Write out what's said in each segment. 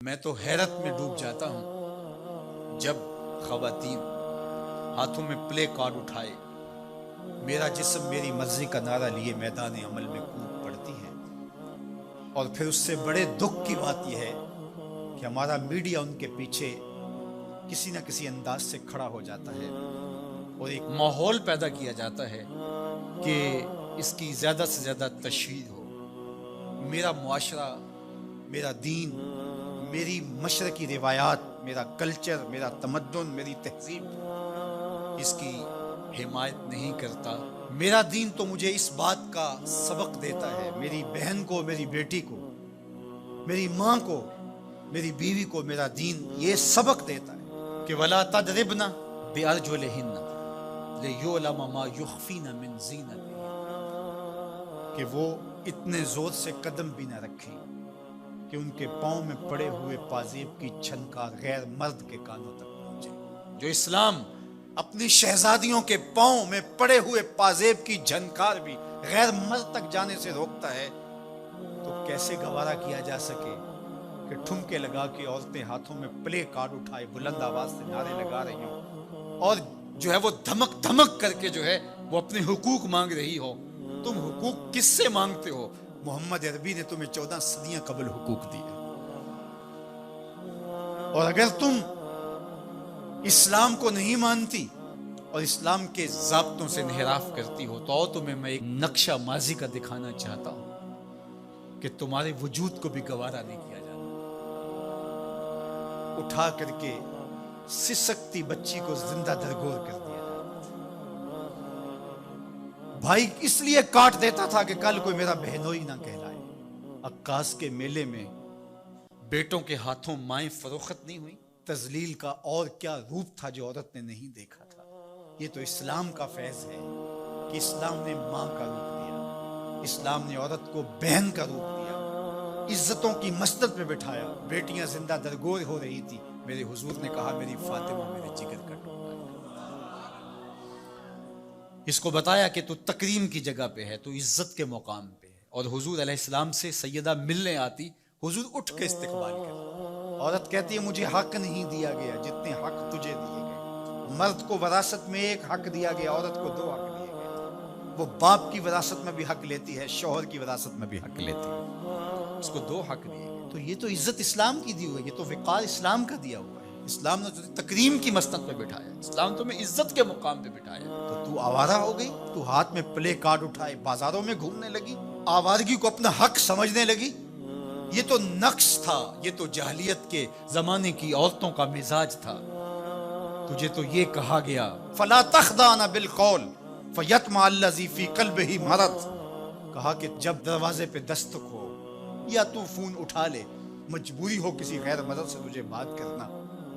میں تو حیرت میں ڈوب جاتا ہوں جب خواتین ہاتھوں میں پلے کارڈ اٹھائے میرا جسم میری مرضی کا نعرہ لیے میدان عمل میں کود پڑتی ہیں، اور پھر اس سے بڑے دکھ کی بات یہ ہے کہ ہمارا میڈیا ان کے پیچھے کسی نہ کسی انداز سے کھڑا ہو جاتا ہے اور ایک ماحول پیدا کیا جاتا ہے کہ اس کی زیادہ سے زیادہ تشہیر ہو۔ میرا معاشرہ، میرا دین، میری مشرقی روایات، میرا کلچر، میرا تمدن، میری تہذیب اس کی حمایت نہیں کرتا۔ میرا دین تو مجھے اس بات کا سبق دیتا ہے، میری بہن کو، میری بیٹی کو، میری ماں کو، میری بیوی کو میرا دین یہ سبق دیتا ہے کہ وَلَا تَضْرِبْنَ بِأَرْجُلِهِنَّ لِيُعْلَمَ مَا يُخْفِينَ مِنْ زِينَتِهِنَّ، کہ وہ اتنے زور سے قدم بھی نہ رکھیں کہ ان کے پاؤں میں پڑے ہوئے پازیب کی چھنکار غیر مرد کے کانوں تک پہنچے۔ جو اسلام اپنی شہزادیوں کے پاؤں میں پڑے ہوئے پازیب کی جھنکار بھی غیر مرد تک جانے سے روکتا ہے، تو کیسے گوارا کیا جا سکے کہ ٹھمکے لگا کے عورتیں ہاتھوں میں پلے کارڈ اٹھائے بلند آواز سے نعرے لگا رہی ہوں اور جو ہے وہ دھمک دھمک کر کے جو ہے وہ اپنے حقوق مانگ رہی ہو۔ تم حقوق کس سے مانگتے ہو؟ محمد عربی نے تمہیں 14 صدیاں قبل حقوق دیے، اور اگر تم اسلام کو نہیں مانتی اور اسلام کے ضابطوں سے انحراف کرتی ہو تو تمہیں میں ایک نقشہ ماضی کا دکھانا چاہتا ہوں کہ تمہارے وجود کو بھی گوارا نہیں کیا جاتا۔ اٹھا کر کے سسکتی بچی کو زندہ درگور کر دیا جاتا۔ بھائی اس لیے کاٹ دیتا تھا کہ کل کوئی میرا بہنوئی نہ کہلائے۔ عکاس کے میلے میں بیٹوں کے ہاتھوں مائیں فروخت نہیں ہوئی؟ تذلیل کا اور کیا روپ تھا جو عورت نے نہیں دیکھا تھا؟ یہ تو اسلام کا فیض ہے کہ اسلام نے ماں کا روپ دیا، اسلام نے عورت کو بہن کا روپ دیا، عزتوں کی مسند پہ بٹھایا۔ بیٹیاں زندہ درگور ہو رہی تھی، میرے حضور نے کہا میری فاطمہ میرے جگر کا ٹکڑا۔ اس کو بتایا کہ تو تکریم کی جگہ پہ ہے، تو عزت کے مقام پہ ہے، اور حضور علیہ السلام سے سیدہ ملنے آتی، حضور اٹھ کے استقبال کرتے۔ عورت کہتی ہے مجھے حق نہیں دیا گیا جتنے حق تجھے دیے گئے۔ مرد کو وراثت میں ایک حق دیا گیا، عورت کو 2 حق دیے گئے۔ وہ باپ کی وراثت میں بھی حق لیتی ہے، شوہر کی وراثت میں بھی حق لیتی ہے، اس کو 2 حق دیے گئے۔ تو یہ تو عزت اسلام کی دی ہوئی ہے، یہ تو وقار اسلام کا دیا ہوا ہے۔ اسلام نے تجھے تکریم کی مسند پہ بٹھایا، اسلام تمہیں عزت کے مقام پہ بٹھایا، تو آوارہ ہو گئی؟ تو ہاتھ میں پلے کارڈ اٹھائے بازاروں میں گھومنے لگی، آوارگی کو اپنا حق سمجھنے لگی؟ یہ تو نقص تھا، یہ تو جاہلیت کے زمانے کی عورتوں کا مزاج تھا۔ تجھے تو یہ کہا گیا فَلَا تَخْضَعْنَ بِالْقَوْلِ فَيَطْمَعَ الَّذِي فِي قَلْبِهِ مَرَضٌ، کہا کہ جب دروازے پہ دستک ہو یا تو فون اٹھا لے، مجبوری ہو کسی غیر مرد سے تجھے بات کرنا،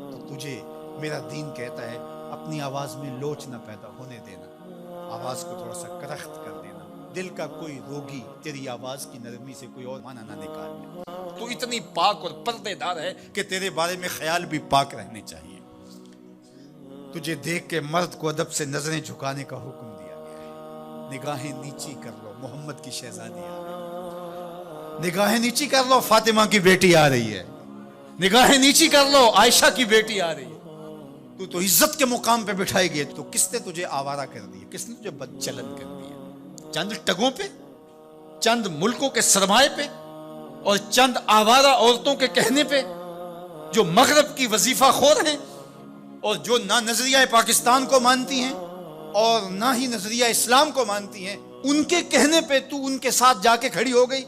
تو تجھے میرا دین کہتا ہے اپنی آواز میں لوچ نہ پیدا ہونے دینا، آواز کو تھوڑا سا کرخت کر دینا، دل کا کوئی روگی تیری آواز کی نرمی سے کوئی اور معنی نہ نکال لے۔ تو اتنی پاک اور پردے دار ہے کہ تیرے بارے میں خیال بھی پاک رہنے چاہیے۔ تجھے دیکھ کے مرد کو ادب سے نظریں جھکانے کا حکم دیا گیا ہے۔ نگاہیں نیچی کر لو، محمد کی شہزادی آ رہی ہے۔ نگاہیں نیچی کر لو، فاطمہ کی بیٹی آ رہی ہے۔ نگاہیں نیچی کر لو، عائشہ کی بیٹی آ رہی ہے۔ تو عزت کے مقام پہ بٹھائی گئی، تو کس نے تجھے آوارہ کر دیا؟ کس نے تجھے بدچلن کر دیا؟ چند ٹگوں پہ، چند ملکوں کے سرمائے پہ، اور چند آوارہ عورتوں کے کہنے پہ جو مغرب کی وظیفہ خور ہیں اور جو نہ نظریہ پاکستان کو مانتی ہیں اور نہ ہی نظریہ اسلام کو مانتی ہیں، ان کے کہنے پہ تو ان کے ساتھ جا کے کھڑی ہو گئی؟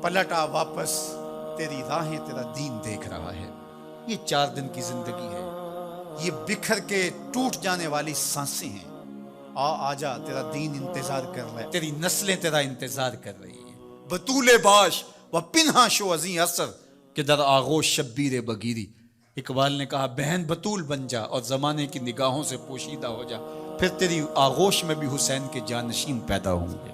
پلٹا واپس، تیری راہیں تیرا دین دیکھ رہا ہے۔ یہ 4 دن کی زندگی ہے، یہ بکھر کے ٹوٹ جانے والی سانسیں ہیں۔ آجا، تیرا دین انتظار کر رہا ہے، تیری نسلیں تیرا انتظار کر رہی ہیں۔ بطول باش و پنہا شو ازیں اثر کہ در آغوش شبیر بگیری۔ اقبال نے کہا بہن بطول بن جا اور زمانے کی نگاہوں سے پوشیدہ ہو جا، پھر تیری آغوش میں بھی حسین کے جانشین پیدا ہوں گے۔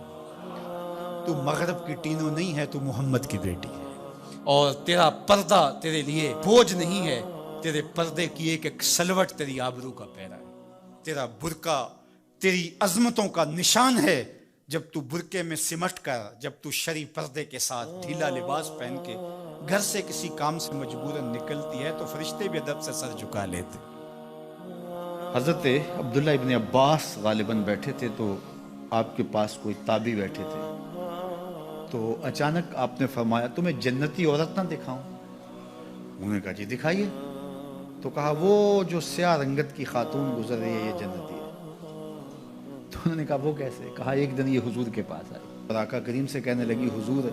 تو مغرب کی ٹینو نہیں ہے، تو محمد کی بیٹی ہے، اور تیرا پردہ تیرے لیے بوجھ نہیں ہے، تیرے پردے کی ایک ایک سلوٹ تیری آبرو کا پیرا ہے۔ تیرا برقع تیری عظمتوں کا نشان ہے۔ جب تو برقعے میں سمٹ کر، جب تو شرعی پردے کے ساتھ ڈھیلا لباس پہن کے گھر سے کسی کام سے مجبوراً نکلتی ہے تو فرشتے بھی ادب سے سر جھکا لیتے. حضرت عبداللہ ابن عباس غالباً بیٹھے تھے تو آپ کے پاس کوئی تابعی بیٹھے تھے. تو اچانک آپ نے فرمایا تمہیں جنتی عورت نہ دکھاؤں؟ انہوں نے کہا جی دکھائیے. تو کہا وہ جو سیاہ رنگت کی خاتون گزر رہی ہے یہ جنتی ہے. تو انہوں نے کہا وہ کیسے؟ کہا ایک دن یہ حضور کے پاس آئی اور آقا کریم سے کہنے لگی حضور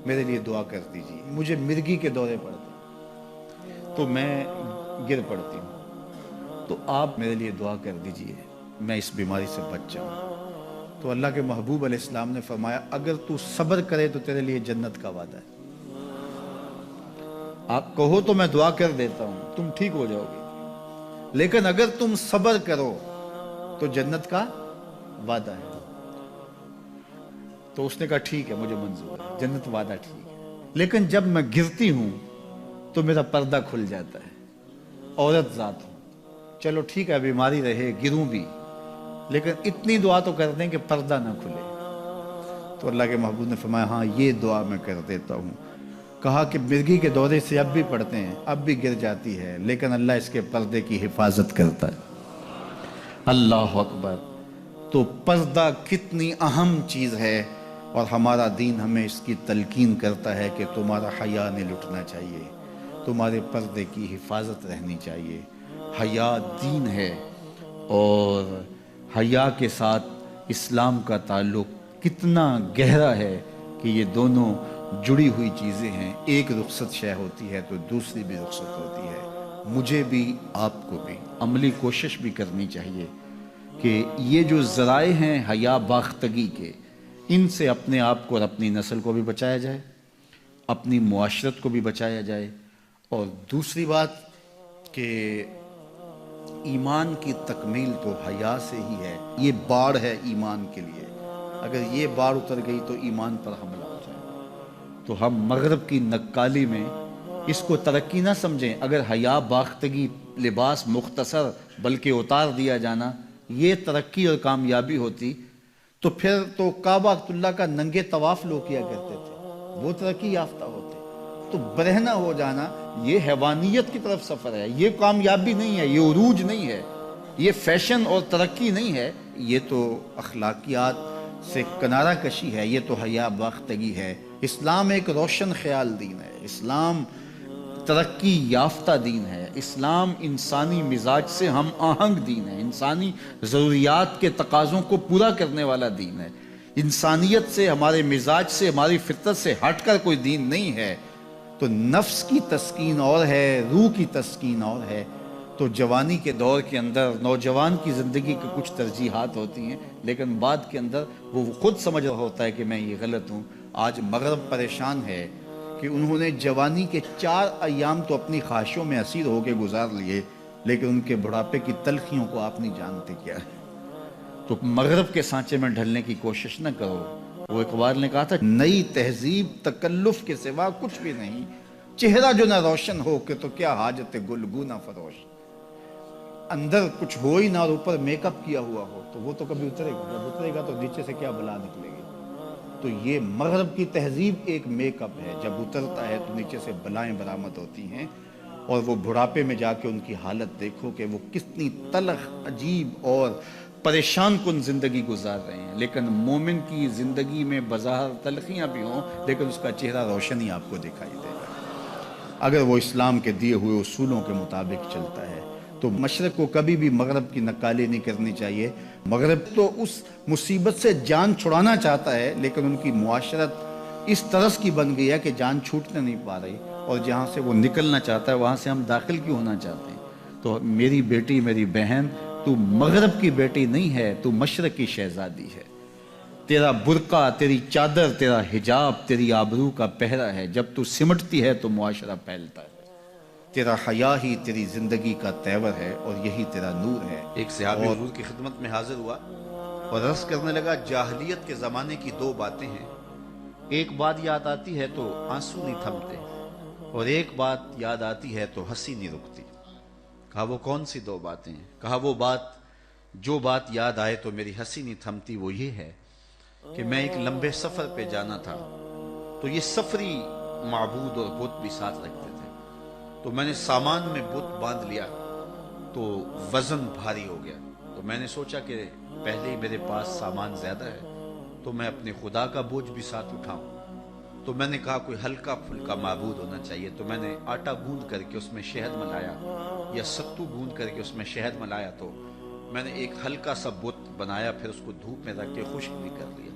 میرے لیے دعا کر دیجیے، مجھے مرگی کے دورے پڑتے تو میں گر پڑتی ہوں، تو آپ میرے لیے دعا کر دیجیے میں اس بیماری سے بچ جاؤں. تو اللہ کے محبوب علیہ السلام نے فرمایا اگر تو صبر کرے تو تیرے لیے جنت کا وعدہ ہے. آپ کہو تو میں دعا کر دیتا ہوں تم ٹھیک ہو جاؤ گے، لیکن اگر تم صبر کرو تو جنت کا وعدہ ہے. تو اس نے کہا ٹھیک ہے مجھے منظور ہے، جنت وعدہ ٹھیک ہے، لیکن جب میں گرتی ہوں تو میرا پردہ کھل جاتا ہے، عورت ذات ہوں. چلو ٹھیک ہے بیماری رہے گروں بھی، لیکن اتنی دعا تو کر دیں کہ پردہ نہ کھلے. تو اللہ کے محبوب نے فرمایا ہاں یہ دعا میں کر دیتا ہوں. کہا کہ مرگی کے دورے سے اب بھی پڑھتے ہیں، اب بھی گر جاتی ہے، لیکن اللہ اس کے پردے کی حفاظت کرتا ہے. اللہ اکبر. تو پردہ کتنی اہم چیز ہے اور ہمارا دین ہمیں اس کی تلقین کرتا ہے کہ تمہارا حیا نہیں لٹنا چاہیے، تمہارے پردے کی حفاظت رہنی چاہیے. حیا دین ہے اور حیا کے ساتھ اسلام کا تعلق کتنا گہرا ہے کہ یہ دونوں جڑی ہوئی چیزیں ہیں. ایک رخصت شے ہوتی ہے تو دوسری بھی رخصت ہوتی ہے. مجھے بھی آپ کو بھی عملی کوشش بھی کرنی چاہیے کہ یہ جو ذرائع ہیں حیا باختگی کے، ان سے اپنے آپ کو اور اپنی نسل کو بھی بچایا جائے، اپنی معاشرت کو بھی بچایا جائے. اور دوسری بات کہ ایمان کی تکمیل تو حیا سے ہی ہے. یہ باڑ ہے ایمان کے لیے، اگر یہ باڑ اتر گئی تو ایمان پر حملہ ہو جائے. تو ہم مغرب کی نکالی میں اس کو ترقی نہ سمجھیں. اگر حیا باختگی لباس مختصر بلکہ اتار دیا جانا یہ ترقی اور کامیابی ہوتی تو پھر تو کعبہ اللہ کا ننگے طواف لوگ کیا کرتے تھے، وہ ترقی یافتہ ہوتے. تو برہنہ ہو جانا یہ حیوانیت کی طرف سفر ہے، یہ کامیابی نہیں ہے، یہ عروج نہیں ہے، یہ فیشن اور ترقی نہیں ہے، یہ تو اخلاقیات سے کنارہ کشی ہے، یہ تو حیا باختگی ہے. اسلام ایک روشن خیال دین ہے، اسلام ترقی یافتہ دین ہے، اسلام انسانی مزاج سے ہم آہنگ دین ہے، انسانی ضروریات کے تقاضوں کو پورا کرنے والا دین ہے. انسانیت سے، ہمارے مزاج سے، ہماری فطرت سے ہٹ کر کوئی دین نہیں ہے. تو نفس کی تسکین اور ہے، روح کی تسکین اور ہے. تو جوانی کے دور کے اندر نوجوان کی زندگی کی کچھ ترجیحات ہوتی ہیں، لیکن بعد کے اندر وہ خود سمجھ رہا ہوتا ہے کہ میں یہ غلط ہوں. آج مغرب پریشان ہے کہ انہوں نے جوانی کے 4 ایام تو اپنی خواہشوں میں اسیر ہو کے گزار لیے، لیکن ان کے بڑھاپے کی تلخیوں کو آپ نہیں جانتے کیا ہے. تو مغرب کے سانچے میں ڈھلنے کی کوشش نہ کرو. وہ اقبال نے کہا تھا نئی تہذیب تکلف کے سوا کچھ بھی نہیں، چہرہ جو نہ روشن ہو کہ تو کیا حاجت گلگو نہ فروش. اندر کچھ ہو ہی نہ اور اوپر میک اپ کیا ہوا ہو تو وہ تو کبھی اترے گا، جب اترے گا تو نیچے سے کیا بلا نکلے گی. تو یہ مغرب کی تہذیب ایک میک اپ ہے، جب اترتا ہے تو نیچے سے بلائیں برآمد ہوتی ہیں. اور وہ بڑھاپے میں جا کے ان کی حالت دیکھو کہ وہ کتنی تلخ عجیب اور پریشان کن زندگی گزار رہے ہیں. لیکن مومن کی زندگی میں بظاہر تلخیاں بھی ہوں لیکن اس کا چہرہ روشن ہی آپ کو دکھائی دے گا اگر وہ اسلام کے دیے ہوئے اصولوں کے مطابق چلتا ہے. تو مشرق کو کبھی بھی مغرب کی نکالی نہیں کرنی چاہیے. مغرب تو اس مصیبت سے جان چھڑانا چاہتا ہے لیکن ان کی معاشرت اس طرز کی بن گئی ہے کہ جان چھوٹنے نہیں پا رہی، اور جہاں سے وہ نکلنا چاہتا ہے وہاں سے ہم داخل کیوں ہونا چاہتے ہیں. تو میری بیٹی، میری بہن، تو مغرب کی بیٹی نہیں ہے، تو مشرق کی شہزادی ہے. تیرا برقع، تیری چادر، تیرا حجاب تیری آبرو کا پہرا ہے. جب تو سمٹتی ہے تو معاشرہ پھیلتا ہے. تیرا حیا ہی تیری زندگی کا تیور ہے اور یہی تیرا نور ہے. ایک صحابی حضور کی خدمت میں حاضر ہوا اور عرض کرنے لگا جاہلیت کے زمانے کی 2 باتیں ہیں، ایک بات یاد آتی ہے تو آنسو نہیں تھمتے، اور ایک بات یاد آتی ہے تو ہنسی نہیں رکتی. کہا وہ کون سی 2 باتیں ہیں؟ کہا وہ بات، جو بات یاد آئے تو میری ہنسی نہیں تھمتی وہ یہ ہے کہ میں ایک لمبے سفر پہ جانا تھا. تو یہ سفری معبود اور بت بھی ساتھ رکھتے تھے، تو میں نے سامان میں بت باندھ لیا تو وزن بھاری ہو گیا، تو میں نے سوچا کہ پہلے ہی میرے پاس سامان زیادہ ہے تو میں اپنے خدا کا بوجھ بھی ساتھ اٹھاؤں، تو میں نے کہا کوئی ہلکا پھلکا معبود ہونا چاہیے، تو میں نے آٹا گوندھ کر کے اس میں شہد ملایا یا ستو گوندھ کر کے اس میں شہد ملایا، تو میں نے ایک ہلکا سا بت بنایا، پھر اس کو دھوپ میں رکھ کے خشک بھی کر لیا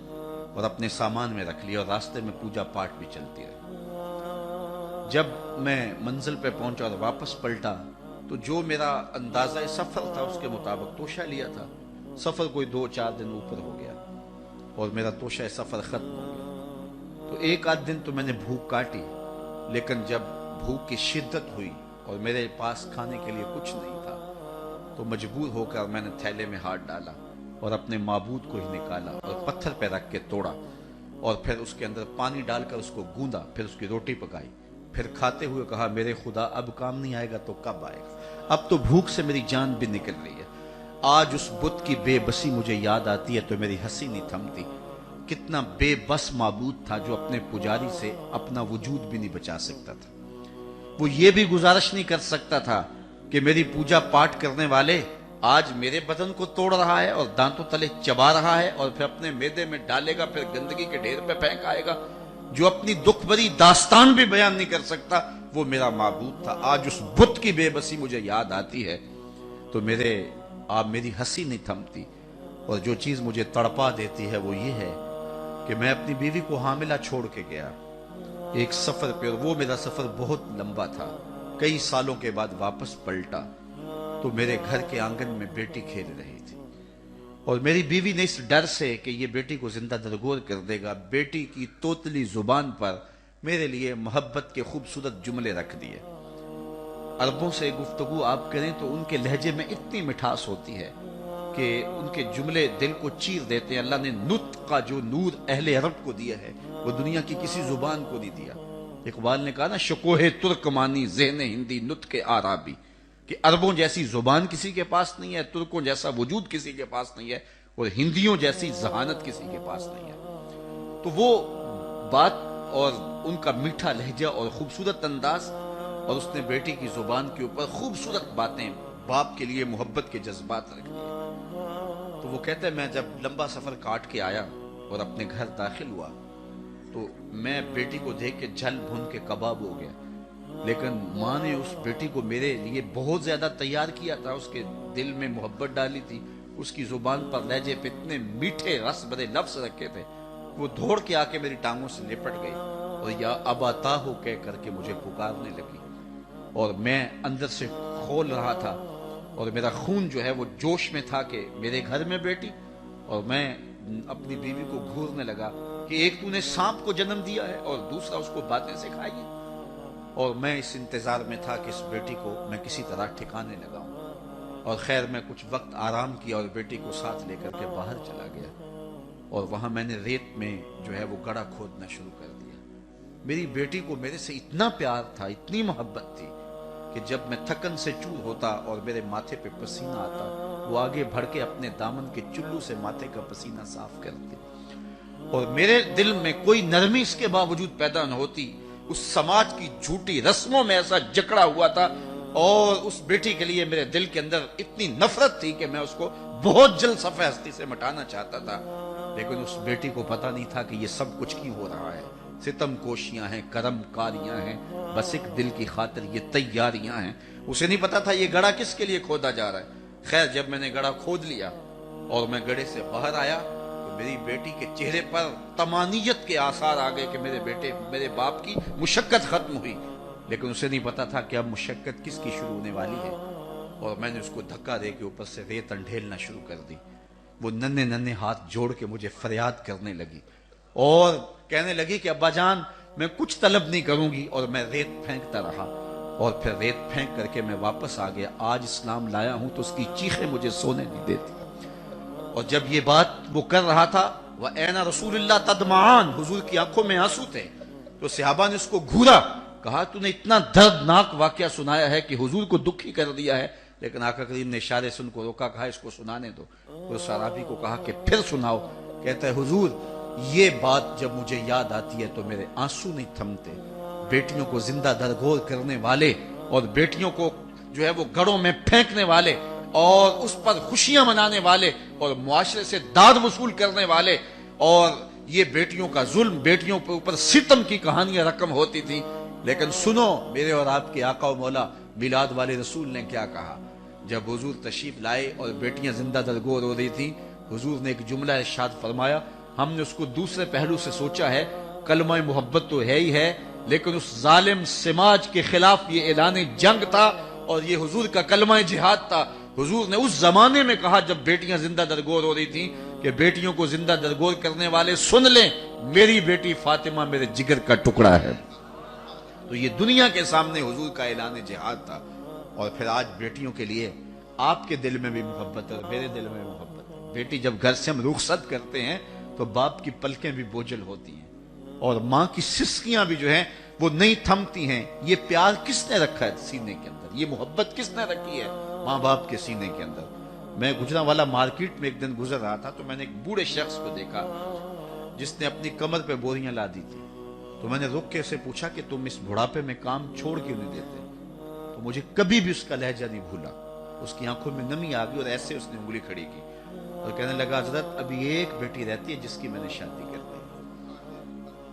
اور اپنے سامان میں رکھ لیا، اور راستے میں پوجا پاٹ بھی چلتی رہی۔ جب میں منزل پہ پہنچا اور واپس پلٹا تو جو میرا اندازہ سفر تھا اس کے مطابق توشہ لیا تھا، سفر کوئی 2-4 دن اوپر ہو گیا اور میرا توشہ سفر ختم ہو گیا۔ تو ایک آدھ دن تو میں نے بھوک کاٹی، لیکن جب بھوک کی شدت ہوئی اور میرے پاس کھانے کے لیے کچھ نہیں تھا تو مجبور ہو کر میں نے تھیلے میں ہاتھ ڈالا اور اپنے معبود کو ہی نکالا اور پتھر پہ رکھ کے توڑا، اور پھر اس کے اندر پانی ڈال کر اس کو گوندا، پھر اس کی روٹی پکائی، پھر کھاتے ہوئے کہا میرے خدا اب کام نہیں آئے گا تو کب آئے گا، اب تو بھوک سے میری جان بھی نکل رہی ہے۔ آج اس بت کی بے بسی مجھے یاد آتی ہے تو میری ہنسی نہیں تھمتی۔ کتنا بے بس معبود تھا جو اپنے پجاری سے اپنا وجود بھی نہیں بچا سکتا تھا، وہ یہ بھی گزارش نہیں کر سکتا تھا کہ میری پوجا پاٹ کرنے والے آج میرے بدن کو توڑ رہا ہے اور دانتوں تلے چبا رہا ہے اور پھر اپنے معدے میں ڈالے گا، پھر گندگی کے ڈھیر پہ پھینک آئے گا، جو اپنی دکھ بھری داستان بھی بیان نہیں کر سکتا، وہ میرا معبود تھا۔ آج اس بت کی بے بسی مجھے یاد آتی ہے تو میری ہنسی نہیں تھمتی، اور جو چیز مجھے تڑپا دیتی ہے وہ یہ ہے کہ میں اپنی بیوی کو حاملہ چھوڑ کے گیا ایک سفر پہ، اور وہ میرا سفر بہت لمبا تھا، کئی سالوں کے بعد واپس پلٹا تو میرے گھر کے آنگن میں بیٹی کھیل رہی تھی، اور میری بیوی نے اس ڈر سے کہ یہ بیٹی کو زندہ درگور کر دے گا، بیٹی کی توتلی زبان پر میرے لیے محبت کے خوبصورت جملے رکھ دیے۔ عربوں سے گفتگو آپ کریں تو ان کے لہجے میں اتنی مٹھاس ہوتی ہے کہ ان کے جملے دل کو چیر دیتے ہیں۔ اللہ نے نطق کا جو نور اہل عرب کو دیا ہے وہ دنیا کی کسی زبان کو نہیں دیا۔ اقبال نے کہا نا شکوہ ترکمانی ذہن ہندی نطق عربی، کہ عربوں جیسی زبان کسی کے پاس نہیں ہے، ترکوں جیسا وجود کسی کے پاس نہیں ہے، اور ہندیوں جیسی ذہانت کسی کے پاس نہیں ہے۔ تو وہ بات اور ان کا میٹھا لہجہ اور خوبصورت انداز، اور اس نے بیٹی کی زبان کے اوپر خوبصورت باتیں، باپ کے لیے محبت کے جذبات رکھ دیے۔ تو وہ کہتے ہیں میں جب لمبا سفر کاٹ کے آیا اور اپنے گھر داخل ہوا تو میں بیٹی کو دیکھ کے جھل بھن کے کباب ہو گیا، لیکن ماں نے اس بیٹی کو میرے لیے بہت زیادہ تیار کیا تھا، اس کے دل میں محبت ڈالی تھی، اس کی زبان پر لہجے پہ اتنے میٹھے رس بھرے لفظ رکھے تھے، وہ دوڑ کے آ کے میری ٹانگوں سے لپٹ گئی اور یا ابا ہو کہہ کر کے مجھے پکارنے لگی، اور میں اندر سے کھول رہا تھا اور میرا خون جو ہے وہ جوش میں تھا کہ میرے گھر میں بیٹی، اور میں اپنی بیوی کو گھورنے لگا کہ ایک تو نے سانپ کو جنم دیا ہے اور دوسرا اس کو باتیں سکھائی ہے، اور میں اس انتظار میں تھا کہ اس بیٹی کو میں کسی طرح ٹھکانے لگاؤں، اور خیر میں کچھ وقت آرام کیا اور بیٹی کو ساتھ لے کر کے باہر چلا گیا، اور وہاں میں نے ریت میں جو ہے وہ گڑھا کھودنا شروع کر دیا۔ میری بیٹی کو میرے سے اتنا پیار تھا، اتنی محبت تھی کہ جب میں تھکن سے چور ہوتا اور میرے ماتھے پہ پسینہ آتا، وہ آگے بڑھ کے اپنے دامن کے چلو سے ماتھے کا پسینہ صاف کرتے، اور میرے دل میں کوئی نرمی اس کے باوجود پیدا نہ ہوتی، اس سماج کی جھوٹی رسموں میں ایسا جکڑا ہوا تھا، اور اس بیٹی کے لیے میرے دل کے اندر اتنی نفرت تھی کہ میں اس کو بہت جلد صفحہ ہستی سے مٹانا چاہتا تھا، لیکن اس بیٹی کو پتا نہیں تھا کہ یہ سب کچھ کیوں ہو رہا ہے، ستم کوشیاں ہیں، کرم کاریاں ہیں، بس ایک دل کی خاطر یہ تیاریاں ہیں۔ اسے نہیں پتا تھا یہ گڑھا کس کے لیے کھودا جا رہا ہے۔ خیر جب میں نے گڑھا کھود لیا اور میں گڑھے سے باہر آیا تو میری بیٹی کے چہرے پر طمانیت کے آثار آ گئے کہ میرے باپ کی مشقت ختم ہوئی، لیکن اسے نہیں پتا تھا کہ اب مشقت کس کی شروع ہونے والی ہے، اور میں نے اس کو دھکا دے کے اوپر سے ریت انڈھیلنا شروع کر دی۔ وہ ننھے ننھے ہاتھ جوڑ کے مجھے فریاد کرنے لگی اور کہنے لگی کہ ابا جان میں کچھ طلب نہیں کروں گی، اور میں ریت پھینکتا رہا، اور پھر ریت پھینک کر کے میں واپس آ گیا۔ آج اسلام لایا ہوں تو اس کی چیخیں مجھے سونے نہیں دیتی۔ اور جب یہ بات وہ کر رہا تھا وَأَيْنَ رَسُولُ اللَّهِ تَدْمَعَانِ، حضور کی آنکھوں میں آنسو تھے، تو صحابہ نے اس کو گھورا، کہا تو نے اتنا دردناک واقعہ سنایا ہے کہ حضور کو دکھی کر دیا ہے، لیکن آقا کریم نے اشارے سے ان کو روکا، کہا اس کو سنانے دو۔ تو صحابی کو کہا کہ پھر سناؤ۔ کہتا ہے حضور یہ بات جب مجھے یاد آتی ہے تو میرے آنسو نہیں تھمتے، بیٹیوں کو زندہ درگور کرنے والے اور بیٹیوں کو جو ہے وہ گڑوں میں پھینکنے والے اور اس پر خوشیاں منانے والے اور معاشرے سے داد وصول کرنے والے اور یہ بیٹیوں کا ظلم، بیٹیوں کے اوپر ستم کی کہانیاں رقم ہوتی تھی. لیکن سنو میرے اور آپ کے آقا و مولا میلاد والے رسول نے کیا کہا. جب حضور تشریف لائے اور بیٹیاں زندہ درگور ہو رہی تھیں، حضور نے ایک جملہ ارشاد فرمایا. ہم نے اس کو دوسرے پہلو سے سوچا ہے، کلمہ محبت تو ہے ہی ہے، لیکن اس ظالم سماج کے خلاف یہ اعلان جنگ تھا اور یہ حضور کا کلمہ جہاد تھا. حضور نے اس زمانے میں کہا جب بیٹیاں زندہ درگور ہو رہی تھیں کہ بیٹیوں کو زندہ درگور کرنے والے سن لیں، میری بیٹی فاطمہ میرے جگر کا ٹکڑا ہے. تو یہ دنیا کے سامنے حضور کا اعلان جہاد تھا. اور پھر آج بیٹیوں کے لیے آپ کے دل میں بھی محبت ہے اور میرے دل میں محبت ہے. بیٹی جب گھر سے ہم رخصت کرتے ہیں تو باپ کی پلکیں بھی بوجھل ہوتی ہیں اور ماں کی سسکیاں بھی جو ہیں وہ نہیں تھمتی ہیں. یہ پیار کس نے رکھا ہے سینے کے اندر؟ یہ محبت کس نے رکھی ہے ماں باپ کے سینے کے اندر؟ میں گجرانوالہ مارکیٹ میں ایک دن گزر رہا تھا تو میں نے ایک بوڑھے شخص کو دیکھا جس نے اپنی کمر پہ بوریاں لا دی تھی. تو میں نے رک کے اسے پوچھا کہ تم اس بڑھاپے میں کام چھوڑ کیوں نہیں دیتے؟ تو مجھے کبھی بھی اس کا لہجہ نہیں بھولا. اس کی آنکھوں میں نمی آ گئی اور ایسے اس نے انگلی کھڑی کی اور کہنے لگا حضرت ابھی ایک بیٹی رہتی ہے جس کی میں نے شادی کر دی.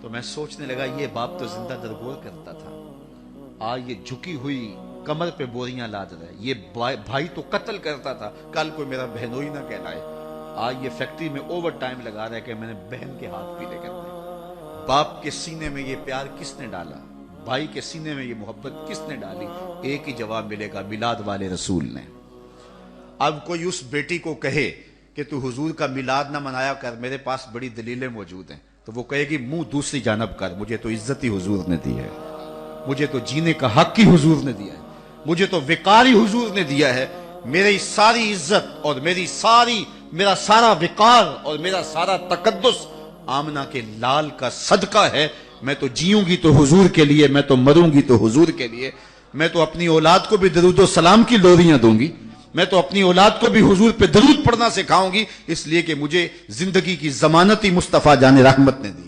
تو میں سوچنے لگا یہ باپ تو زندہ درگور کرتا تھا، آج یہ جھکی ہوئی کمر پہ بوریاں لاد رہا ہے. یہ بھائی تو قتل کرتا تھا، کل کوئی میرا بہنوئی نہ کہلائے. آج یہ فیکٹری میں اوور ٹائم لگا رہا ہے کہ میں نے بہن کے ہاتھ پیلے کرنے. باپ کے سینے میں یہ پیار کس نے ڈالا؟ بھائی کے سینے میں یہ محبت کس نے ڈالی؟ ایک ہی جواب ملے گا، میلاد والے رسول نے. اب کوئی اس بیٹی کو کہے کہ تو حضور کا میلاد نہ منایا کر، میرے پاس بڑی دلیلیں موجود ہیں، تو وہ کہے گی منہ دوسری جانب کر. مجھے تو عزت ہی حضور نے دی ہے، مجھے تو جینے کا حق ہی حضور نے دیا ہے، مجھے تو وقار ہی حضور نے دیا ہے. میری ساری عزت اور میرا سارا وقار اور میرا سارا تقدس آمنہ کے لال کا صدقہ ہے. میں تو جیوں گی تو حضور کے لیے، میں تو مروں گی تو حضور کے لیے. میں تو اپنی اولاد کو بھی درود و سلام کی لوریاں دوں گی، میں تو اپنی اولاد کو بھی حضور پہ درود پڑھنا سکھاؤں گی، اس لیے کہ مجھے زندگی کی ضمانت ہی مصطفیٰ جان رحمت نے دی.